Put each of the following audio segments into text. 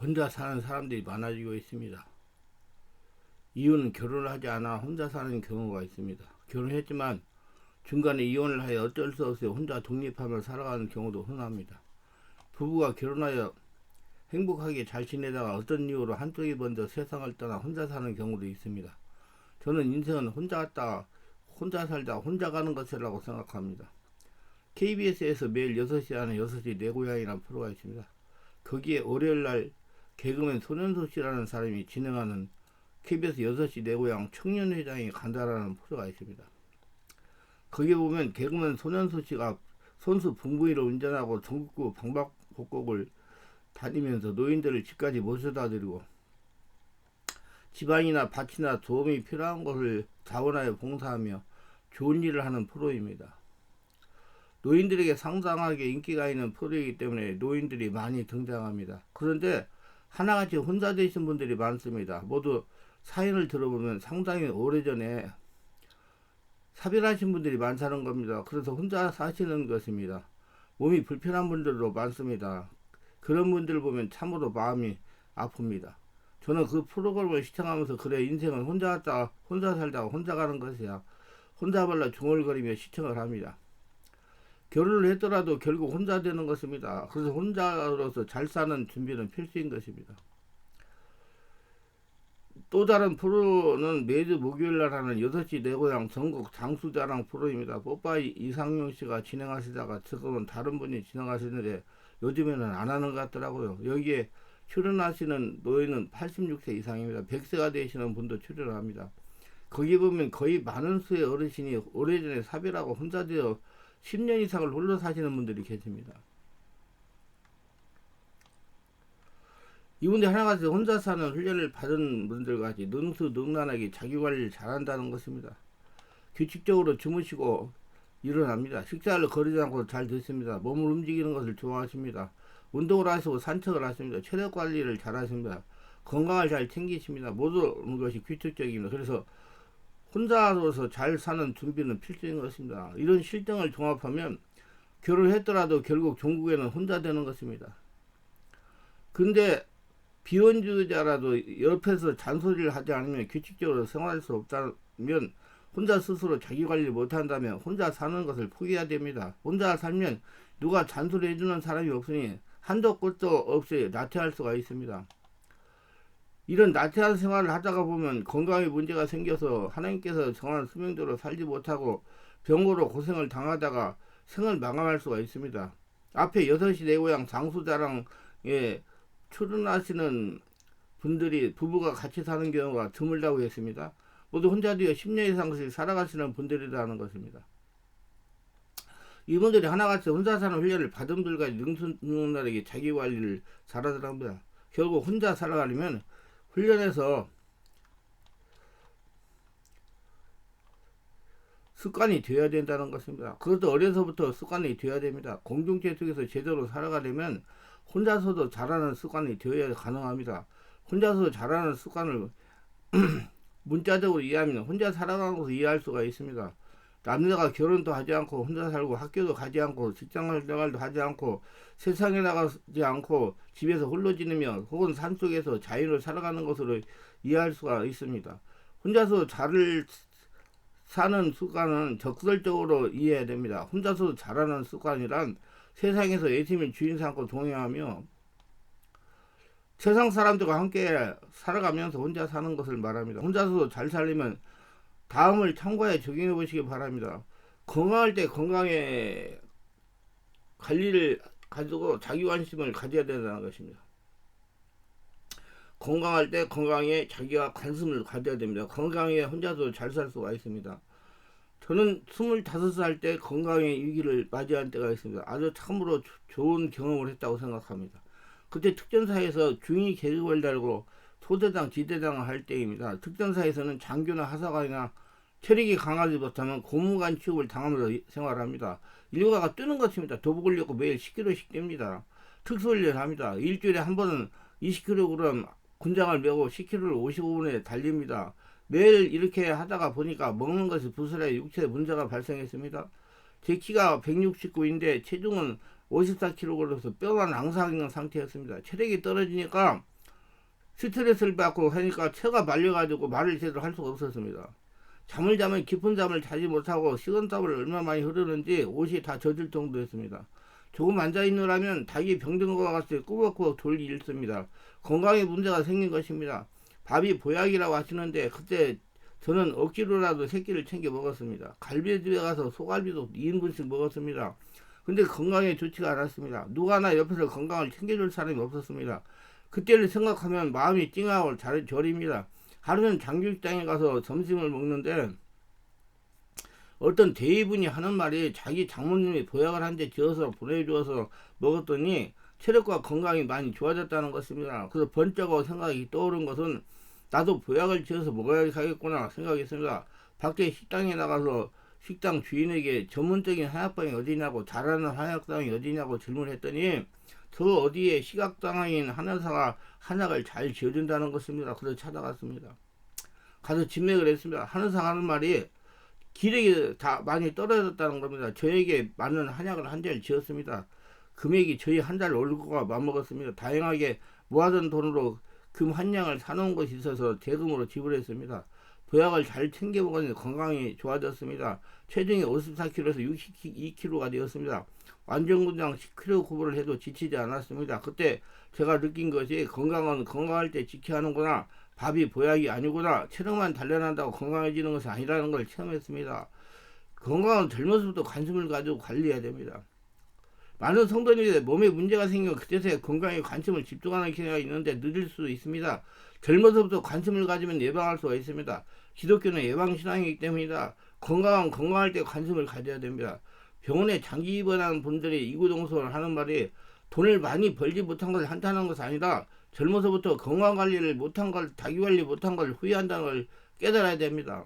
혼자 사는 사람들이 많아지고 있습니다. 이유는 결혼을 하지 않아 혼자 사는 경우가 있습니다. 결혼했지만 중간에 이혼을 하여 어쩔 수 없이 혼자 독립하며 살아가는 경우도 흔합니다. 부부가 결혼하여 행복하게 잘 지내다가 어떤 이유로 한쪽이 먼저 세상을 떠나 혼자 사는 경우도 있습니다. 저는 인생은 혼자 왔다 혼자 살다 혼자 가는 것이라고 생각합니다. KBS에서 매일 6시 하는 6시 내 고향이라는 프로가 있습니다. 거기에 월요일날 개그맨 손현수 씨라는 사람이 진행하는 KBS 6시 내 고향 청년회장이 간다라는 프로가 있습니다. 거기에 보면 개그맨 손현수 씨가 손수 분부위로 운전하고 전국구 방방곡곡을 다니면서 노인들을 집까지 모셔다 드리고 지방이나 밭이나 도움이 필요한 것을 자원하여 봉사하며 좋은 일을 하는 프로입니다. 노인들에게 상당하게 인기가 있는 프로이기 때문에 노인들이 많이 등장합니다. 그런데 하나같이 혼자 되신 분들이 많습니다. 모두 사연을 들어보면 상당히 오래전에 사별하신 분들이 많다는 겁니다. 그래서 혼자 사시는 것입니다. 몸이 불편한 분들도 많습니다. 그런 분들을 보면 참으로 마음이 아픕니다. 저는 그 프로그램을 시청하면서 그래 인생은 혼자 왔다가 혼자 살다가 혼자 가는 것이야. 혼자 발라 중얼거리며 시청을 합니다. 결혼을 했더라도 결국 혼자 되는 것입니다. 그래서 혼자로서 잘 사는 준비는 필수인 것입니다. 또 다른 프로는 매주 목요일날 하는 6시 내 고향 전국 장수자랑 프로입니다. 뽀빠이 이상용 씨가 진행하시다가 지금은 다른 분이 진행하시는데 요즘에는 안 하는 것 같더라고요. 여기에 출연하시는 노인은 86세 이상입니다. 100세가 되시는 분도 출연합니다. 거기 보면 거의 많은 수의 어르신이 오래전에 사별하고 혼자 되어 10년 이상을 홀로 사시는 분들이 계십니다. 이분들 하나같이 혼자 사는 훈련을 받은 분들같이 능수능란하게 자기관리를 잘한다는 것입니다. 규칙적으로 주무시고 일어납니다. 식사를 거르지 않고 잘 드십니다. 몸을 움직이는 것을 좋아하십니다. 운동을 하시고 산책을 하십니다. 체력 관리를 잘 하십니다. 건강을 잘 챙기십니다. 모든 것이 규칙적입니다. 그래서 혼자로서 잘 사는 준비는 필수인 것입니다. 이런 실정을 종합하면 결혼했더라도 결국 종국에는 혼자 되는 것입니다. 근데 비혼주의자라도 옆에서 잔소리를 하지 않으면 규칙적으로 생활할 수 없다면 혼자 스스로 자기관리 못한다면 혼자 사는 것을 포기해야 됩니다. 혼자 살면 누가 잔소리 해주는 사람이 없으니 한도 끝도 없이 나태할 수가 있습니다. 이런 나태한 생활을 하다가 보면 건강에 문제가 생겨서 하나님께서 정한 수명대로 살지 못하고 병으로 고생을 당하다가 생을 마감할 수가 있습니다. 앞에 6시 내 고향 장수자랑에 출연하시는 분들이 부부가 같이 사는 경우가 드물다고 했습니다. 모두 혼자 되어 10년 이상씩 살아가시는 분들이라는 것입니다. 이분들이 하나같이 혼자 사는 훈련을 받은 분들까지 능수능란하게 자기관리를 잘하더랍니다. 결국 혼자 살아가려면 훈련에서 습관이 되어야 된다는 것입니다. 그것도 어려서부터 습관이 되어야 됩니다. 공동체 속에서 제대로 살아가려면 혼자서도 잘하는 습관이 되어야 가능합니다. 혼자서 잘하는 습관을 문자적으로 이해하면 혼자 살아가는 것을 이해할 수가 있습니다. 남자가 결혼도 하지 않고 혼자 살고 학교도 가지 않고 직장생활도 하지 않고 세상에 나가지 않고 집에서 홀로 지내며 혹은 산속에서 자연을 살아가는 것으로 이해할 수가 있습니다. 혼자서 잘 사는 습관은 적설적으로 이해해야 됩니다. 혼자서 잘하는 습관이란 세상에서 열심히 주인 삼고 동행하며 세상 사람들과 함께 살아가면서 혼자 사는 것을 말합니다. 혼자서 잘 살려면 다음을 참고해 적용해 보시기 바랍니다. 건강할 때 건강에 관리를 가지고 자기 관심을 가져야 된다는 것입니다. 건강할 때 건강에 자기가 관심을 가져야 됩니다. 건강에 혼자서 잘 살 수가 있습니다. 저는 25살 때 건강의 위기를 맞이한 때가 있습니다. 아주 참으로 좋은 경험을 했다고 생각합니다. 그때 특전사에서 중위 계급을 달고 소대장, 지대장을 할 때입니다. 특전사에서는 장교나 하사관이나 체력이 강하지 못하면 고문관 취급을 당하면서 생활합니다. 일과가 뜨는 것입니다. 도복을 입고 매일 10kg씩 뗍니다. 특수훈련을 합니다. 일주일에 한 번은 20kg 군장을 메고 10km를 55분에 달립니다. 매일 이렇게 하다가 보니까 먹는 것이 부스러져 육체에 문제가 발생했습니다. 제 키가 169인데 체중은 54kg에서 뼈만 앙상한 상태였습니다. 체력이 떨어지니까 스트레스를 받고 하니까 체가 말려가지고 말을 제대로 할 수가 없었습니다. 잠을 자면 깊은 잠을 자지 못하고 식은땀을 얼마나 많이 흐르는지 옷이 다 젖을 정도였습니다. 조금 앉아있느라면 닭이 병든 것 같이 꾸벅꾸벅 돌기 일습니다. 건강에 문제가 생긴 것입니다. 밥이 보약이라고 하시는데 그때 저는 억지로라도 새끼를 챙겨 먹었습니다. 갈비집에 가서 소갈비도 2인분씩 먹었습니다. 근데 건강에 좋지가 않았습니다. 누가나 옆에서 건강을 챙겨줄 사람이 없었습니다. 그때를 생각하면 마음이 찡하고 저립니다. 하루는 장육장에 가서 점심을 먹는데 어떤 대의분이 하는 말이 자기 장모님이 보약을 한 대 지어서 보내주어서 먹었더니 체력과 건강이 많이 좋아졌다는 것입니다. 그래서 번쩍하고 생각이 떠오른 것은 나도 보약을 지어서 먹어야겠구나 생각했습니다. 밖에 식당에 나가서 식당 주인에게 전문적인 한약방이 어디냐고 잘하는 한약방이 어디냐고 질문했더니 저 어디에 시각장애인 한의사가 한약을 잘 지어준다는 것입니다. 그래서 찾아갔습니다. 가서 진맥을 했습니다. 한의사가 하는 말이 기력이 다 많이 떨어졌다는 겁니다. 저에게 맞는 한약을 한 대를 지었습니다. 금액이 저희 한 달 월급과 맞먹었습니다. 다행하게 모아둔 돈으로 금 한 양을 사놓은 것이 있어서 대금으로 지불했습니다. 보약을 잘 챙겨 먹었는데 건강이 좋아졌습니다. 체중이 54kg에서 62kg가 되었습니다. 완전군장 10kg 구보를 해도 지치지 않았습니다. 그때 제가 느낀 것이 건강은 건강할 때 지켜야 하는구나. 밥이 보약이 아니구나. 체력만 단련한다고 건강해지는 것이 아니라는 걸 체험했습니다. 건강은 젊어서부터 관심을 가지고 관리해야 됩니다. 많은 성도님들이 몸에 문제가 생기면 그때서야 건강에 관심을 집중하는 경우가 있는데 늦을 수도 있습니다. 젊어서부터 관심을 가지면 예방할 수가 있습니다. 기독교는 예방신앙이기 때문이다. 건강은 건강할 때 관심을 가져야 됩니다. 병원에 장기 입원한 분들이 이구동성을 하는 말이 돈을 많이 벌지 못한 것을 한탄하는 것이 아니라 젊어서부터 건강관리를 못한 걸, 자기관리 못한 걸 후회한다는 걸 깨달아야 됩니다.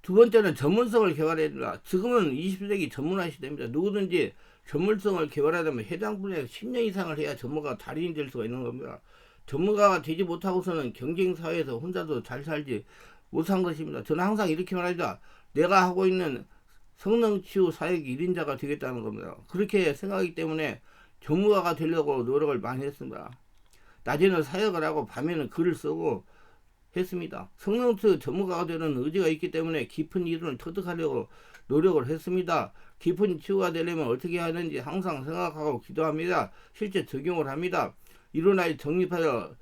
두 번째는 전문성을 개발해야 됩니다. 지금은 20세기 전문화 시대입니다. 누구든지 전문성을 개발하려면 해당 분야에 10년 이상을 해야 전문가가 달인이 될 수가 있는 겁니다. 전문가가 되지 못하고서는 경쟁사회에서 혼자도 잘 살지 못한 것입니다. 저는 항상 이렇게 말합니다. 내가 하고 있는 성능치유 사역 1인자가 되겠다는 겁니다. 그렇게 생각하기 때문에 전문가가 되려고 노력을 많이 했습니다. 낮에는 사역을 하고 밤에는 글을 쓰고 했습니다. 성능치유 전문가가 되는 의지가 있기 때문에 깊은 이론을 터득하려고 노력을 했습니다. 깊은 치유가 되려면 어떻게 해야 하는지 항상 생각하고 기도합니다. 실제 적용을 합니다. 이론을 정립하여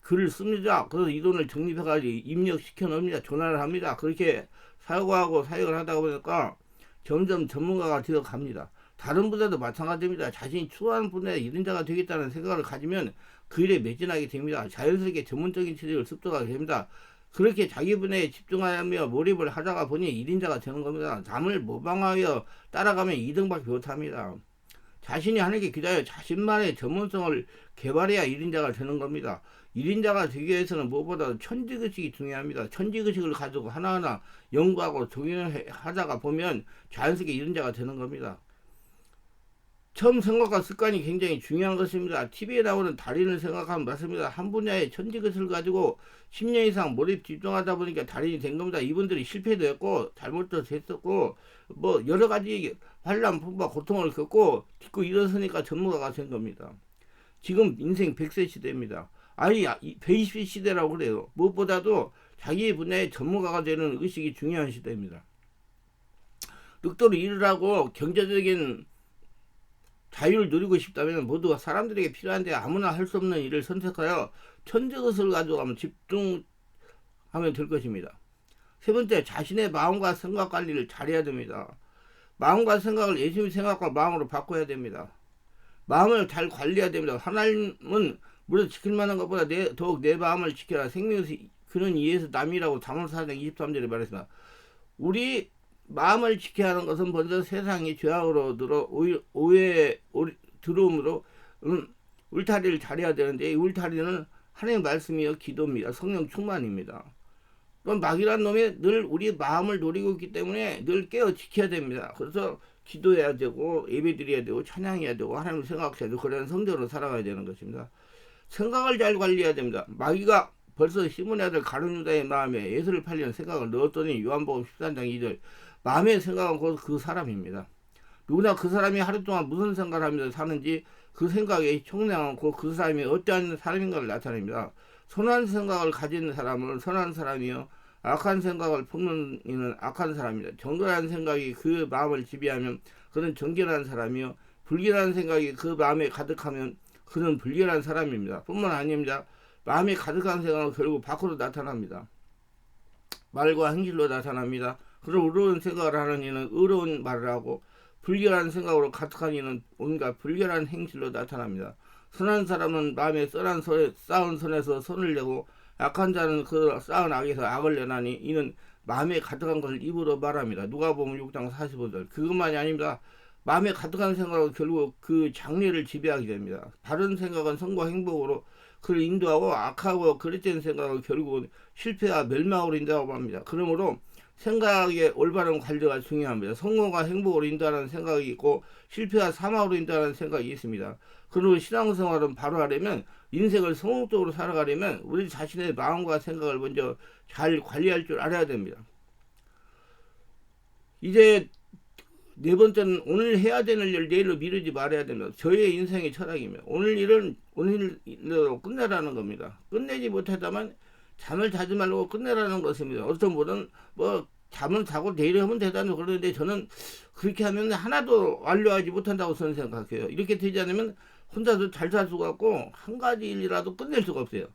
글을 씁니다. 그래서 이론을 정립해가지고 입력시켜 놓습니다. 전화를 합니다. 그렇게 사고하고 사역을 하다 보니까 점점 전문가가 되어 갑니다. 다른 분야도 마찬가지입니다. 자신이 추구하는 분야의 이른자가 되겠다는 생각을 가지면 그 일에 매진하게 됩니다. 자연스럽게 전문적인 치료를 습득하게 됩니다. 그렇게 자기 분야에 집중하며 몰입을 하다가 보니 1인자가 되는 겁니다. 남을 모방하여 따라가면 2등밖에 못합니다. 자신이 하는 게 기다려 자신만의 전문성을 개발해야 1인자가 되는 겁니다. 1인자가 되기 위해서는 무엇보다 천지의식이 중요합니다. 천지의식을 가지고 하나하나 연구하고 적용하다가 보면 자연스럽게 1인자가 되는 겁니다. 처음 생각과 습관이 굉장히 중요한 것입니다. TV에 나오는 달인을 생각하면 맞습니다. 한 분야의 천지것을 가지고 10년 이상 몰입 집중하다 보니까 달인이 된 겁니다. 이분들이 실패도 했고 잘못도 했었고 뭐 여러 가지 환란 풍파 고통을 겪고 딛고 일어서니까 전문가가 된 겁니다. 지금 인생 100세 시대입니다. 아니 120세 시대라고 그래요. 무엇보다도 자기 분야의 전문가가 되는 의식이 중요한 시대입니다. 늑도로 일을 하고 경제적인 자유를 누리고 싶다면 모두가 사람들에게 필요한데 아무나 할 수 없는 일을 선택하여 천재것을 가지고 하면 집중하면 될 것입니다. 세 번째, 자신의 마음과 생각 관리를 잘해야 됩니다. 마음과 생각을 예수님의 생각과 마음으로 바꿔야 됩니다. 마음을 잘 관리해야 됩니다. 하나님은 물론 지킬 만한 것보다 더욱 내 마음을 지켜라. 생명에서 그는 이에서 남이라고 잠언 4장 23절에 말했습니다. 우리 마음을 지켜야 하는 것은 먼저 세상이 죄악으로 들어옴으로 울타리를 잘해야 되는데 이 울타리는 하나님의 말씀이요 기도입니다. 성령 충만입니다. 그럼 마귀란 놈이 늘 우리 마음을 노리고 있기 때문에 늘 깨어 지켜야 됩니다. 그래서 기도해야 되고 예배드려야 되고 찬양해야 되고 하나님을 생각해야 되고 그런 성도로 살아가야 되는 것입니다. 생각을 잘 관리해야 됩니다. 마귀가 벌써 시몬의 아들 가룟 유다의 마음에 예수를 팔리는 생각을 넣었더니 요한복음 13장 2절 마음의 생각은 곧 그 사람입니다. 누구나 그 사람이 하루 동안 무슨 생각을 하면서 사는지 그 생각이 총량하고 그 사람이 어떠한 사람인가를 나타냅니다. 선한 생각을 가진 사람은 선한 사람이요, 악한 생각을 품는 이는 악한 사람이다. 정결한 생각이 그 마음을 지배하면 그는 정결한 사람이요, 불결한 생각이 그 마음에 가득하면 그는 불결한 사람입니다. 뿐만 아닙니다. 마음에 가득한 생각은 결국 밖으로 나타납니다. 말과 행실로 나타납니다. 그런 의로운 생각을 하는 이는 의로운 말을 하고, 불결한 생각으로 가득한 이는 온갖 불결한 행실로 나타납니다. 선한 사람은 마음에 쌓은 선에서 선을 내고, 악한 자는 그 쌓은 악에서 악을 내나니 이는 마음에 가득한 것을 입으로 말합니다. 누가복음 6장 45절. 그것만이 아닙니다. 마음에 가득한 생각은 결국 그 장래를 지배하게 됩니다. 바른 생각은 성과 행복으로 그를 인도하고, 악하고 그릇된 생각은 결국은 실패와 멸망으로 인도하고 합니다. 그러므로 생각의 올바른 관리가 중요합니다. 성공과 행복으로 인도하는 생각이 있고, 실패와 사망으로 인도하는 생각이 있습니다. 그리고 신앙생활은 바로 하려면, 인생을 성공적으로 살아가려면 우리 자신의 마음과 생각을 먼저 잘 관리할 줄 알아야 됩니다. 이제 네 번째는 오늘 해야 되는 일 내일로 미루지 말아야 됩니다. 저의 인생의 철학입니다. 오늘 일은 오늘로 끝내라는 겁니다. 끝내지 못하다만 잠을 자지 말고 끝내라는 것입니다. 어떤 분은 뭐 잠은 자고 내일 하면 되다는 그러는데, 저는 그렇게 하면 하나도 완료하지 못한다고 저는 생각해요. 이렇게 되지 않으면 혼자서 잘 살 수가 없고 한 가지 일이라도 끝낼 수가 없어요.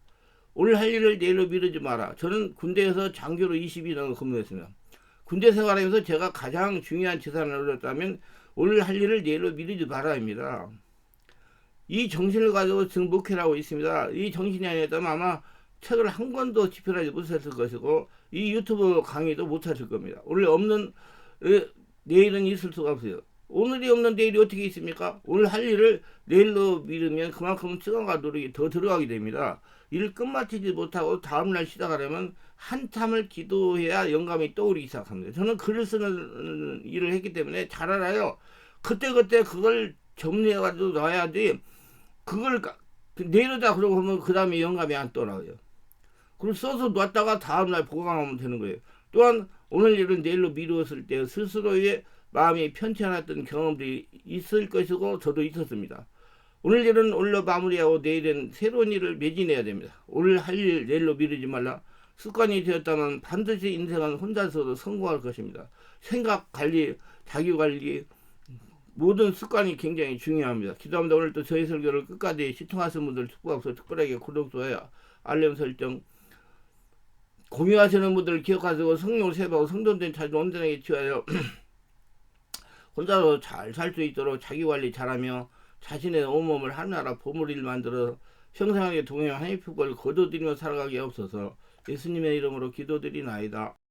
오늘 할 일을 내일로 미루지 마라. 저는 군대에서 장교로 22년을 근무했습니다. 군대 생활하면서 제가 가장 중요한 재산을 얻었다면 오늘 할 일을 내일로 미루지 말아입니다. 이 정신을 가지고 지금 목회를 하고 있습니다. 이 정신이 아니었다면 아마 책을 한 권도 집필하지 못했을 것이고, 이 유튜브 강의도 못하실 겁니다. 오늘 없는 내일은 있을 수가 없어요. 오늘이 없는 내일이 어떻게 있습니까? 오늘 할 일을 내일로 미루면 그만큼 시간과 노력이 더 들어가게 됩니다. 일을 끝마치지 못하고 다음날 시작하려면 한참을 기도해야 영감이 떠오르기 시작합니다. 저는 글을 쓰는 일을 했기 때문에 잘 알아요. 그때그때 그걸 정리해가지고 놔야지, 그걸 내일이다 그러고 하면 그 다음에 영감이 안 떠나요. 그걸 써서 놨다가 다음날 보강하면 되는 거예요. 또한 오늘 일은 내일로 미루었을 때 스스로의 마음이 편치 않았던 경험들이 있을 것이고 저도 있었습니다. 오늘 일은 오늘로 마무리하고 내일은 새로운 일을 매진해야 됩니다. 오늘 할 일 내일로 미루지 말라. 습관이 되었다면 반드시 인생은 혼자서도 성공할 것입니다. 생각 관리, 자기 관리, 모든 습관이 굉장히 중요합니다. 기도합니다. 오늘도 저희 설교를 끝까지 시청하시는 분들 축복하셔서 특별하게 구독, 좋아요, 알림 설정, 공유하시는 분들 기억하시고 성령 세배하고 성도된 자주 온전하게 치워요. 혼자서 잘 살 수 있도록 자기 관리 잘하며 자신의 온몸을 하나라 보물일 만들어 평생하게 동행 하나님의 복을 거둬들이며 살아가게 없어서 예수님의 이름으로 기도드리나이다.